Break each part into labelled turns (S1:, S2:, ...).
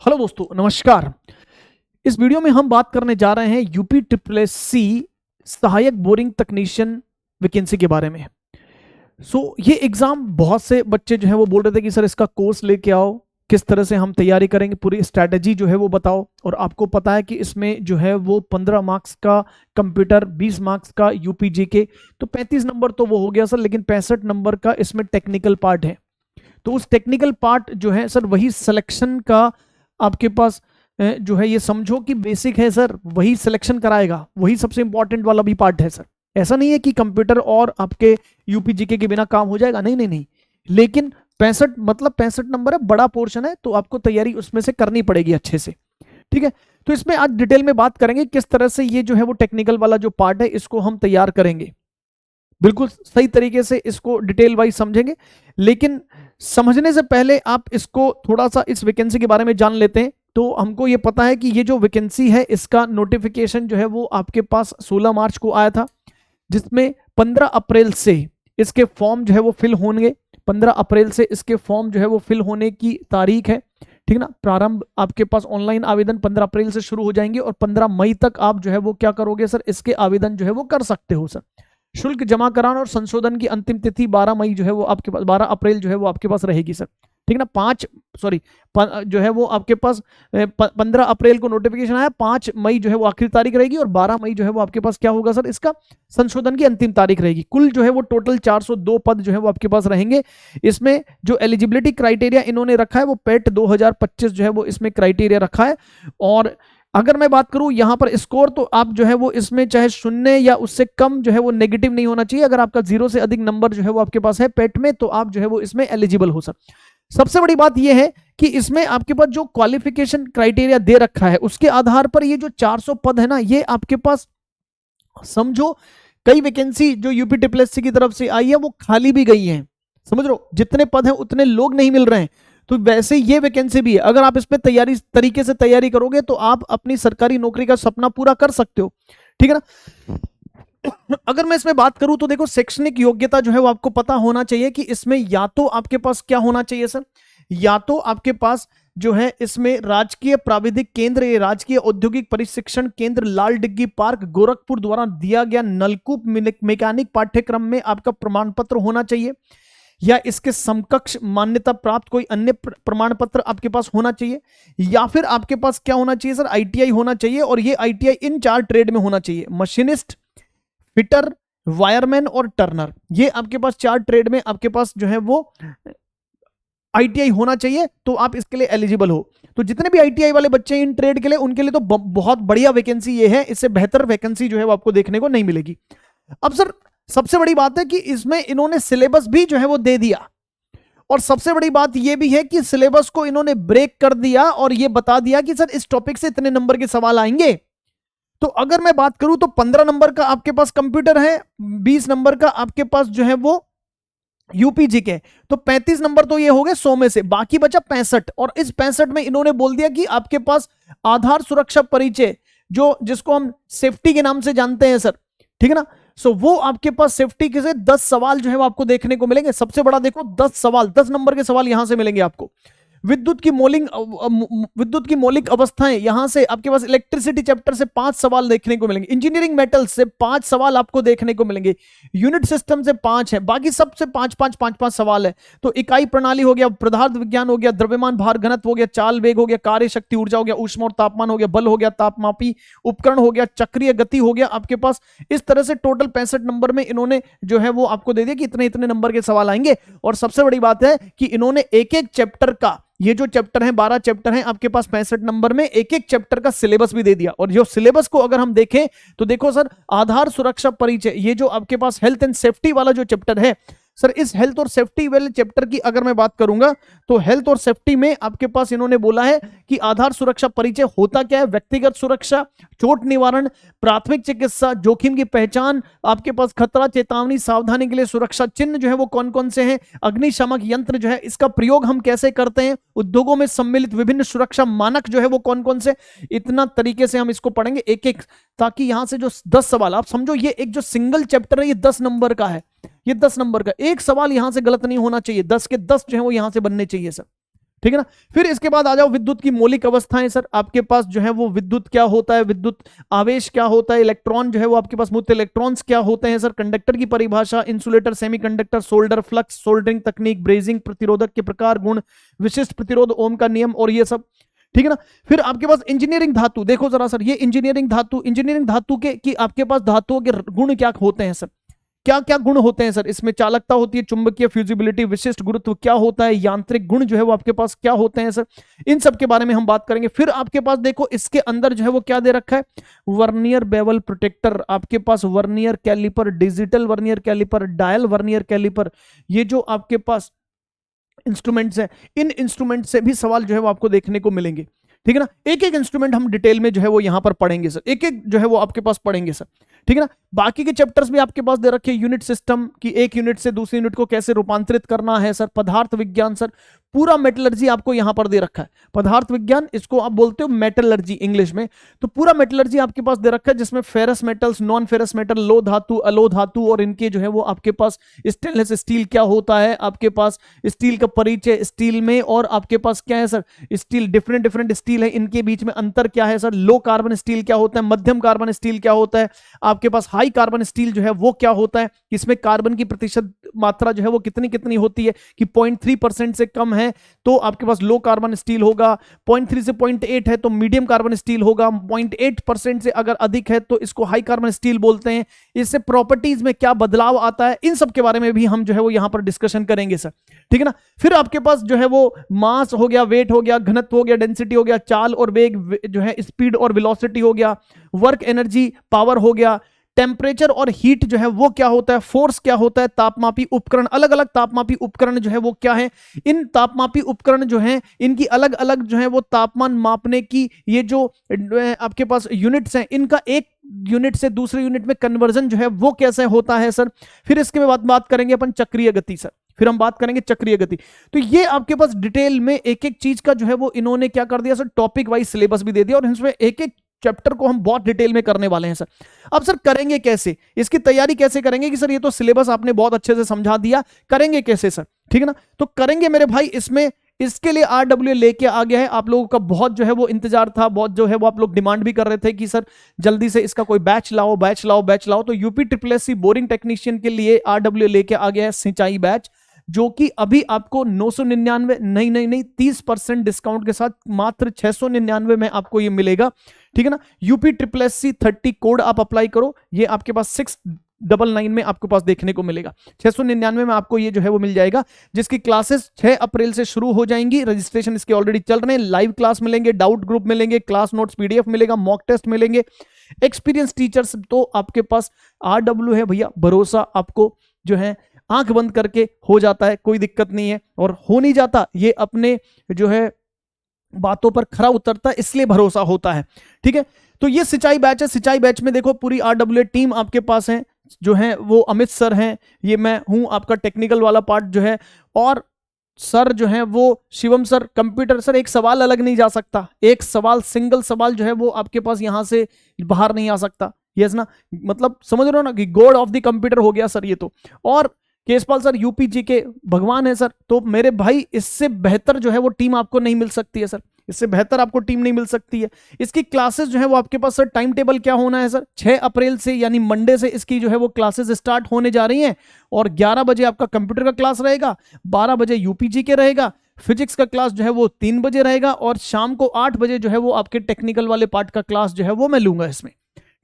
S1: Hello दोस्तों, नमस्कार। इस वीडियो में हम बात करने जा रहे हैं यूपी ट्रिपल एस सी सहायक बोरिंग तकनीशियन वैकेंसी के बारे में। ये एग्जाम बहुत से बच्चे जो है वो बोल रहे थे कि सर इसका कोर्स लेके आओ, किस तरह से हम तैयारी करेंगे, पूरी स्ट्रैटेजी जो है वो बताओ। और आपको पता है कि इसमें जो है वो 15 मार्क्स का कंप्यूटर, 20 मार्क्स का यूपी जीके, तो 35 नंबर तो वो हो गया सर, लेकिन 65 नंबर का इसमें टेक्निकल पार्ट है। तो उस टेक्निकल पार्ट जो है सर, वही सिलेक्शन का आपके पास जो है, ये समझो कि बेसिक है सर, वही सिलेक्शन कराएगा, वही सबसे इंपॉर्टेंट वाला भी पार्ट है सर। ऐसा नहीं है कि कंप्यूटर और आपके यूपी जीके के बिना काम हो जाएगा, नहीं नहीं नहीं। लेकिन 65 नंबर है, बड़ा पोर्शन है, तो आपको तैयारी उसमें से करनी पड़ेगी अच्छे से। ठीक है, तो इसमें आज डिटेल में बात करेंगे किस तरह से ये जो है वो टेक्निकल वाला जो पार्ट है इसको हम तैयार करेंगे। बिल्कुल सही तरीके से इसको डिटेल वाइज समझेंगे, लेकिन समझने से पहले आप इसको थोड़ा सा इस वैकेंसी के बारे में जान लेते हैं। तो हमको ये पता है कि ये जो वैकेंसी है इसका नोटिफिकेशन जो है वो आपके पास 16 मार्च को आया था, जिसमें 15 अप्रैल से इसके फॉर्म जो है वो फिल होंगे। 15 अप्रैल से इसके फॉर्म जो है वो फिल होने की तारीख है, ठीक ना। प्रारंभ आपके पास ऑनलाइन आवेदन 15 अप्रैल से शुरू हो जाएंगे और 15 मई तक आप जो है वो क्या करोगे सर, इसके आवेदन जो है वो कर सकते हो सर। शुल्क जमा कराना और संशोधन की अंतिम तिथि 12 मई जो है वो आपके पास, 12 अप्रैल जो है वो आपके पास रहेगी सर, ठीक ना। जो है वो आपके पास 15 अप्रैल को नोटिफिकेशन आया, 5 मई जो है वो आखिरी तारीख रहेगी और 12 मई जो है वो आपके पास क्या होगा सर, इसका संशोधन की अंतिम तारीख रहेगी। कुल जो है वो टोटल 402 पद जो है वो आपके पास रहेंगे। इसमें जो एलिजिबिलिटी क्राइटेरिया इन्होंने रखा है वो पेट 2025 जो है वो इसमें क्राइटेरिया रखा है। और अगर मैं बात करूं यहां पर स्कोर, तो आप जो है वो इसमें चाहे 0 या उससे कम जो है वो नेगेटिव नहीं होना चाहिए। अगर आपका 0 से अधिक नंबर जो है वो आपके पास है पेट में, तो आप जो है वो इसमें एलिजिबल हो सकते। सबसे बड़ी बात यह है कि इसमें आपके पास जो क्वालिफिकेशन क्राइटेरिया दे रखा है उसके आधार पर ये जो 400 पद है ना, ये आपके पास समझो कई वैकेंसी जो यूपी ट्रिपल एस सी की तरफ से आई है वो खाली भी गई है, समझ लो। जितने पद हैं उतने लोग नहीं मिल रहे हैं, तो वैसे ये वैकेंसी भी है। अगर आप इसमें तरीके से तैयारी करोगे तो आप अपनी सरकारी नौकरी का सपना पूरा कर सकते हो, ठीक है ना। अगर मैं इसमें बात करूं तो देखो, शैक्षणिक योग्यता जो है वो आपको पता होना चाहिए कि इसमें या तो आपके पास क्या होना चाहिए सर, या तो आपके पास जो है इसमें राजकीय प्राविधिक केंद्र या राजकीय औद्योगिक प्रशिक्षण केंद्र लाल डिग्गी पार्क गोरखपुर द्वारा दिया गया नलकूप मैकेनिक पाठ्यक्रम में आपका प्रमाण पत्र होना चाहिए, या इसके समकक्ष मान्यता प्राप्त कोई अन्य प्रमाण पत्र आपके पास होना चाहिए, या फिर आपके पास क्या होना चाहिए सर, आईटीआई होना चाहिए। और ये आईटीआई इन 4 ट्रेड में होना चाहिए, मशीनिस्ट, फिटर, वायरमैन और टर्नर। ये आपके पास 4 ट्रेड में आपके पास जो है वो आईटीआई होना चाहिए, तो आप इसके लिए एलिजिबल हो। तो जितने भी आईटीआई वाले बच्चे हैं इन ट्रेड के लिए, उनके लिए तो बहुत बढ़िया वैकेंसी ये है, इससे बेहतर वैकेंसी जो है वो आपको देखने को नहीं मिलेगी। अब सर सबसे बड़ी बात है कि इसमें इन्होंने सिलेबस भी जो है वो दे दिया, और सबसे बड़ी बात यह भी है कि सिलेबस को इन्होंने ब्रेक कर दिया और यह बता दिया कि सर इस टॉपिक से इतने नंबर के सवाल आएंगे। तो अगर मैं बात करूं तो 15 नंबर का आपके पास कंप्यूटर है, 20 नंबर का आपके पास जो है वो यूपीजी के, तो 35 नंबर तो ये हो गए 100 में से, बाकी बचा 65। और इस 65 में इन्होंने बोल दिया कि आपके पास आधार सुरक्षा परिचय, जो जिसको हम सेफ्टी के नाम से जानते हैं सर, ठीक है ना। वो आपके पास सेफ्टी के से 10 सवाल जो है वो आपको देखने को मिलेंगे। सबसे बड़ा देखो 10 सवाल, 10 नंबर के सवाल यहां से मिलेंगे आपको। विद्युत की मौलिक अवस्थाएं, यहां से आपके पास इलेक्ट्रिसिटी चैप्टर से 5 सवाल देखने को मिलेंगे। इंजीनियरिंग मेटल्स से 5 सवाल आपको देखने को मिलेंगे। यूनिट सिस्टम से 5 है, बाकी सबसे 5 सवाल है। तो इकाई प्रणाली हो गया, पदार्थ विज्ञान हो गया, द्रव्यमान भार घनत्व हो गया, चाल वेग हो गया, कार्य शक्ति ऊर्जा हो गया, ऊष्मा और तापमान हो गया, बल हो गया, तापमापी उपकरण हो गया, चक्रीय गति हो गया आपके पास। इस तरह से टोटल 65 नंबर में इन्होंने जो है वो आपको दे दिया कि इतने इतने नंबर के सवाल आएंगे। और सबसे बड़ी बात है कि इन्होंने एक एक चैप्टर का, ये जो चैप्टर है 12 चैप्टर हैं आपके पास 65 नंबर में, एक एक चैप्टर का सिलेबस भी दे दिया। और जो सिलेबस को अगर हम देखें तो देखो सर, आधार सुरक्षा परिचय, ये जो आपके पास हेल्थ एंड सेफ्टी वाला जो चैप्टर है सर, इस हेल्थ और सेफ्टी वाले चैप्टर की अगर मैं बात करूंगा तो हेल्थ और सेफ्टी में आपके पास इन्होंने बोला है कि आधार सुरक्षा परिचय होता क्या है, व्यक्तिगत सुरक्षा, चोट निवारण, प्राथमिक चिकित्सा, जोखिम की पहचान, आपके पास खतरा, चेतावनी, सावधानी के लिए सुरक्षा चिन्ह जो है वो कौन कौन से हैं, अग्निशामक यंत्र जो है इसका प्रयोग हम कैसे करते हैं, उद्योगों में सम्मिलित विभिन्न सुरक्षा मानक जो है वो कौन कौन से। इतना तरीके से हम इसको पढ़ेंगे एक एक, ताकि यहां से जो 10 सवाल, आप समझो ये एक जो सिंगल चैप्टर है ये 10 नंबर का है, ये 10 नंबर का एक सवाल यहां से गलत नहीं होना चाहिए, 10 के 10 जो है वो यहां से बनने चाहिए सर, ठीक है ना। फिर इसके बाद आ जाओ विद्युत की मौलिक अवस्थाएं सर, आपके पास जो है वो विद्युत क्या होता है, विद्युत आवेश क्या होता है, इलेक्ट्रॉन जो है वो आपके पास मुक्त इलेक्ट्रॉन्स क्या होते हैं सर, कंडक्टर की परिभाषा, insulator, semiconductor, solder, flux, soldering तकनीक, ब्रेजिंग, प्रतिरोधक के प्रकार, गुण, विशिष्ट प्रतिरोध, ओम का नियम और ये सब, ठीक है ना। फिर आपके पास इंजीनियरिंग धातु, देखो जरा सर, ये इंजीनियरिंग धातु के कि आपके पास धातुओं के गुण क्या होते हैं सर, क्या क्या गुण होते हैं सर इसमें, चालकता होती है, चुंबकीय, फ्यूजिबिलिटी, विशिष्ट गुरुत्व क्या होता है, यांत्रिक गुण जो है वो आपके पास क्या होते हैं सर, इन सब के बारे में हम बात करेंगे। फिर आपके पास देखो इसके अंदर जो है वो क्या दे रखा है, वर्नियर बेवल प्रोटेक्टर, आपके पास vernier caliper, digital vernier caliper, dial vernier caliper, ये जो आपके पास इंस्ट्रूमेंट्स हैं, इन इंस्ट्रूमेंट से भी सवाल जो है वो आपको देखने को मिलेंगे, ठीक है ना। एक एक इंस्ट्रूमेंट हम डिटेल में जो है वो यहां पर पढ़ेंगे सर, एक एक जो है वो आपके पास पढ़ेंगे सर, ठीक है ना। बाकी के चैप्टर्स भी आपके पास दे रखे, यूनिट सिस्टम की एक यूनिट से दूसरी यूनिट को कैसे रूपांतरित करना है सर, पदार्थ विज्ञान सर, पूरा मेटलर्जी आपको यहां पर दे रखा है, पदार्थ विज्ञान इसको आप बोलते हो मेटलर्जी इंग्लिश में, तो पूरा मेटलर्जी आपके पास दे रखा है, जिसमें ferrous metals, non ferrous metal, लो धातु, अलो धातु, और इनके जो है वो आपके पास स्टेनलेस स्टील क्या होता है, आपके पास स्टील का परिचय स्टील में, और आपके पास क्या है sir, steel different different steel है, इनके बीच में अंतर क्या है सर, लो कार्बन स्टील क्या होता है, मध्यम कार्बन स्टील क्या होता है, आपके पास हाई कार्बन स्टील जो है वो क्या होता है, इसमें कार्बन की प्रतिशत मात्रा जो है वो कितनी कितनी होती है कि 0.3% से कम है तो आपके पास लो कार्बन स्टील होगा, 0.3 से 0.8 है तो मीडियम कार्बन स्टील होगा, 0.8% से अगर अधिक है तो इसको हाई कार्बन स्टील बोलते हैं। इससे प्रॉपर्टीज में क्या बदलाव आता है, इन सब के बारे में भी हम जो है वो यहां पर डिस्कशन करेंगे सर, ठीक है ना। फिर आपके पास जो है वो मास हो गया, वेट हो गया, घनत्व हो गया, डेंसिटी हो गया, चाल और वेग जो है, स्पीड और वेलोसिटी हो गया, वर्क एनर्जी पावर हो गया, टेम्परेचर और हीट जो है वो क्या होता है, फोर्स क्या होता है, तापमापी उपकरण, अलग अलग तापमापी उपकरण जो है वो क्या है, इन तापमापी उपकरण जो है इनकी अलग अलग जो है वो तापमान मापने की ये जो आपके पास यूनिट्स हैं, इनका एक यूनिट से दूसरे यूनिट में कन्वर्जन जो है वो कैसे होता है सर। फिर इसके बाद बात करेंगे अपन चक्रीय गति सर, फिर हम बात करेंगे चक्रीय गति। तो ये आपके पास डिटेल में एक एक चीज का जो है वो इन्होंने क्या कर दिया सर, टॉपिक वाइज सिलेबस भी दे दिया, और इसमें एक एक चैप्टर को हम बहुत डिटेल में करने वाले हैं सर। अब सर करेंगे कैसे, इसकी तैयारी कैसे करेंगे कि सर ये तो सिलेबस आपने बहुत अच्छे से समझा दिया, करेंगे कैसे सर, ठीक है ना। तो करेंगे मेरे भाई, इसमें इसके लिए RWA लेके आ गया है, आप लोगों का बहुत जो है वो इंतजार था, बहुत जो है वो आप लोग डिमांड भी कर रहे थे कि सर जल्दी से इसका कोई बैच लाओ बैच लाओ बैच लाओ। तो UPSSC बोरिंग टेक्नीशियन के लिए RWA लेके आ गया है सिंचाई बैच, जो कि अभी आपको 999 नहीं 30% डिस्काउंट के साथ मात्र 699 में आपको ये मिलेगा, ठीक है ना। UPSSC 30 कोड आप अप्लाई करो, ये आपके पास 699 में आपके पास देखने को मिलेगा, 699 में आपको ये जो है वो मिल जाएगा, जिसकी क्लासेस 6 अप्रैल से शुरू हो जाएंगी, रजिस्ट्रेशन इसके ऑलरेडी चल रहे हैं, लाइव क्लास मिलेंगे, डाउट ग्रुप मिलेंगे, क्लास नोट्स PDF मिलेगा, मॉक टेस्ट मिलेंगे, एक्सपीरियंस टीचर्स तो आपके पास RW है भैया, भरोसा आपको जो है आंख बंद करके हो जाता है, कोई दिक्कत नहीं है, और हो नहीं जाता ये अपने जो है बातों पर खरा उतरता है, इसलिए भरोसा होता है, ठीक है। तो ये सिंचाई बैच है, सिंचाई बैच में देखो पूरी RWA टीम आपके पास है, जो है वो अमित सर हैं, ये मैं हूं आपका टेक्निकल वाला पार्ट जो है, और सर जो है वो शिवम सर कंप्यूटर सर, एक सवाल अलग नहीं जा सकता, एक सवाल सिंगल सवाल जो है वो आपके पास यहां से बाहर नहीं आ सकता, यस ना, मतलब समझ रहे हो ना कि गॉड ऑफ द कंप्यूटर हो गया सर ये तो। और केशपाल सर UPG के भगवान है सर, तो मेरे भाई इससे बेहतर जो है वो टीम आपको नहीं मिल सकती है सर, इससे बेहतर आपको टीम नहीं मिल सकती है। इसकी क्लासेस जो है वो आपके पास सर टाइम टेबल क्या होना है सर, 6 अप्रैल से यानी मंडे से इसकी जो है वो क्लासेस स्टार्ट होने जा रही हैं, और 11 बजे आपका कंप्यूटर का क्लास रहेगा, 12 बजे UPG के रहेगा, फिजिक्स का क्लास जो है वो 3 बजे रहेगा, और शाम को 8 बजे जो है वो आपके टेक्निकल वाले पार्ट का क्लास जो है वो मैं लूंगा इसमें,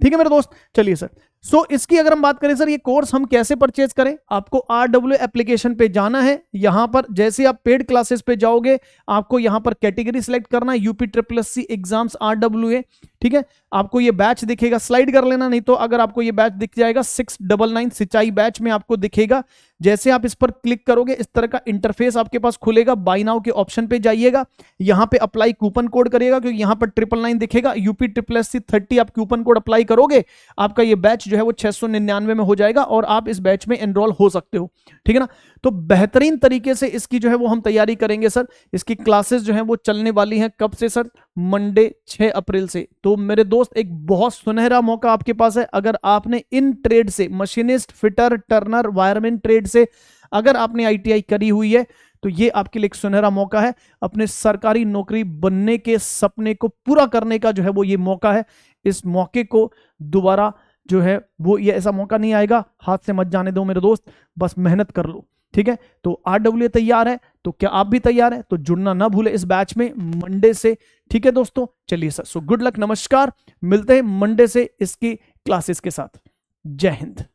S1: ठीक है मेरे दोस्त। चलिए सर, सो इसकी अगर हम बात करें सर, ये कोर्स हम कैसे परचेज करें, आपको RWA एप्लीकेशन पे जाना है, यहां पर जैसे आप पेड क्लासेस पे जाओगे आपको यहां पर कैटेगरी सिलेक्ट करना है, UPSSC एग्जाम्स RWA, ठीक है। आपको ये बैच दिखेगा, स्लाइड कर लेना, नहीं तो अगर आपको ये बैच दिख जाएगा 699 सिंचाई बैच में आपको दिखेगा, जैसे आप इस पर क्लिक करोगे इस तरह का इंटरफेस आपके पास खुलेगा, बाय नाउ के ऑप्शन पे जाइएगा, यहां पे अप्लाई कूपन कोड करिएगा, क्योंकि यहां पर 999 दिखेगा, UPSSC 30 आप कूपन कोड अप्लाई करोगे, आपका ये बैच जो है वो 699 में हो जाएगा, और आप इस बैच में एनरोल हो सकते हो, ठीक है ना। तो बेहतरीन तरीके से इसकी जो है वो हम तैयारी करेंगे सर। इसकी क्लासेस जो है वो चलने वाली हैं कब से सर, मंडे 6 अप्रैल से। तो मेरे दोस्त एक बहुत सुनहरा मौका आपके पास है, अगर आपने इन ट्रेड से, machinist, fitter, Turner, wireman trade से अगर आपने ITI करी हुई है तो ये आपके लिए एक सुनहरा मौका है। अपने सरकारी नौकरी बनने के सपने को पूरा करने का जो है वो ये मौका है। इस मौके को दोबारा जो है वो ये ऐसा मौका नहीं आएगा, हाथ से मत जाने दो मेरे दोस्त, बस मेहनत कर लो, ठीक है। तो RWA तैयार है, तो क्या आप भी तैयार है? तो जुड़ना ना भूले इस बैच में मंडे से, ठीक है दोस्तों। चलिए सर, सो गुड लक, नमस्कार, मिलते हैं मंडे से इसकी क्लासेस के साथ। जय हिंद।